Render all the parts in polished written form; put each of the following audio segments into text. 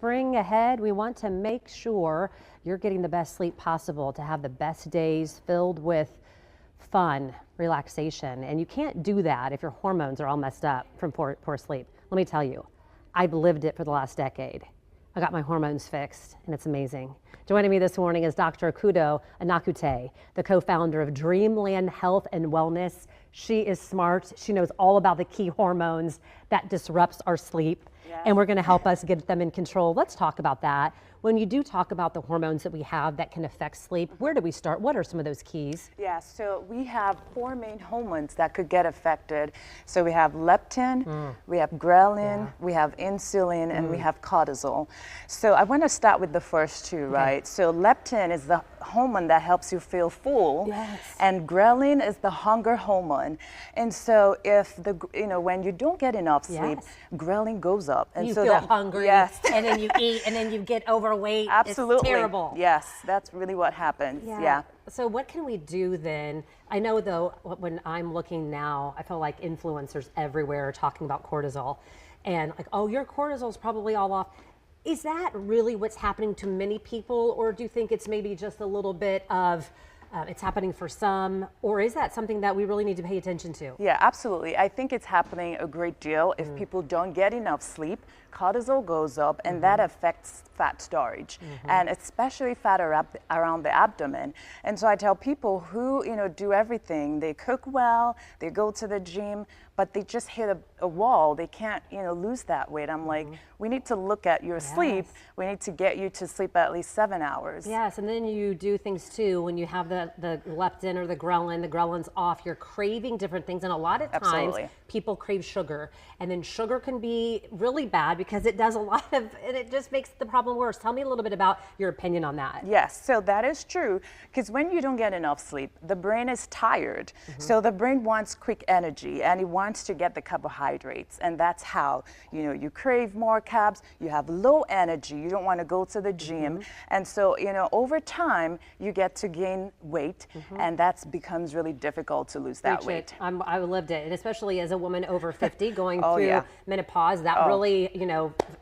spring ahead, we want to make sure you're getting the best sleep possible to have the best days filled with fun, relaxation. And you can't do that if your hormones are all messed up from poor sleep. Let me tell you, I've lived it for the last decade. I got my hormones fixed, and it's amazing. Joining me this morning is Dr. Akudo Anokwute, the co-founder of Dreamland Health and Wellness. She is smart. She knows all about the key hormones that disrupts our sleep, and we're going to help us get them in control. Let's talk about that. When you do talk about the hormones that we have that can affect sleep, where do we start? What are some of those keys? Yeah, so we have four main hormones that could get affected. So we have leptin, we have ghrelin, we have insulin, and we have cortisol. So I want to start with the first two, right? So leptin is the hormone that helps you feel full, and ghrelin is the hunger hormone. And so if when you don't get enough sleep, ghrelin goes up, and you so feel hungry, and then you eat, and then you get overweight. Absolutely. It's terrible. Yes, that's really what happens. Yeah. So what can we do then? I know though, when I'm looking now, I feel like influencers everywhere are talking about cortisol, and like, oh, your cortisol's probably all off. Is that really what's happening to many people, or do you think it's maybe just a little bit of it's happening for some, or is that something that we really need to pay attention to? Yeah, absolutely. I think it's happening a great deal. If people don't get enough sleep, cortisol goes up, and that affects fat storage, and especially fat around the abdomen. And so I tell people who do everything. They cook well, they go to the gym, but they just hit a wall. They can't lose that weight. I'm like, we need to look at your sleep. We need to get you to sleep at least 7 hours. Yes, and then you do things too when you have the leptin or the ghrelin's off. You're craving different things, and a lot of times people crave sugar, and then sugar can be really bad because it does a lot of, and it just makes the problem worse. Tell me a little bit about your opinion on that. Yes, so that is true, because when you don't get enough sleep, the brain is tired. So the brain wants quick energy, and it wants to get the carbohydrates, and that's how you crave more carbs. You have low energy, you don't want to go to the gym, and so over time you get to gain weight, and that becomes really difficult to lose that weight. I lived it, and especially as a woman over 50 going through menopause, that really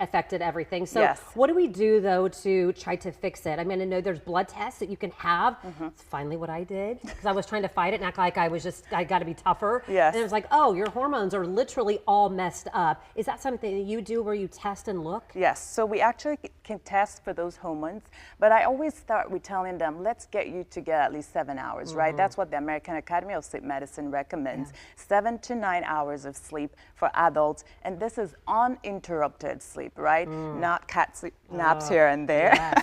affected everything. So what do we do though to try to fix it? I mean, I know there's blood tests that you can have. It's finally what I did, because I was trying to fight it and act like I got to be tougher. And it was like, oh, your hormones are literally all messed up. Is that something that you do where you test and look? Yes, so we actually can test for those hormones, but I always start with telling them, let's get you to get at least 7 hours, right? That's what the American Academy of Sleep Medicine recommends. 7 to 9 hours of sleep for adults, and this is uninterrupted sleep, right? Not cat sleep naps here and there.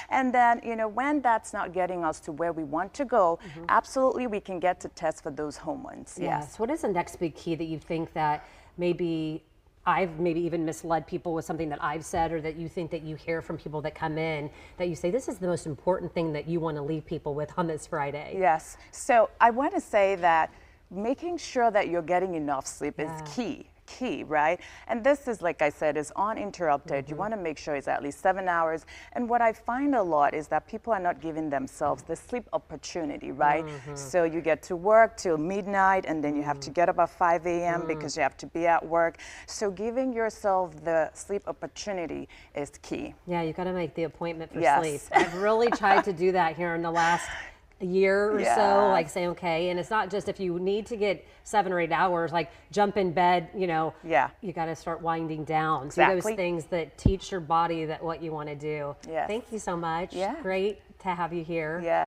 And then, when that's not getting us to where we want to go, absolutely we can get to test for those hormones. Yes. What is the next big key that you think that maybe I've even misled people with something that I've said, or that you think that you hear from people that come in that you say, this is the most important thing that you want to leave people with on this Friday? Yes. So I want to say that making sure that you're getting enough sleep is key, right? And this is, like I said, is uninterrupted. You want to make sure it's at least 7 hours. And what I find a lot is that people are not giving themselves the sleep opportunity, right? So you get to work till midnight, and then you have to get up at 5 a.m. because you have to be at work. So giving yourself the sleep opportunity is key. Yeah, you got to make the appointment for sleep. I've really tried to do that here in the last year or so, like say, okay, and it's not just if you need to get 7 or 8 hours, like jump in bed, you got to start winding down. Do those things that teach your body that what you want to do. Thank you so much. Great to have you here.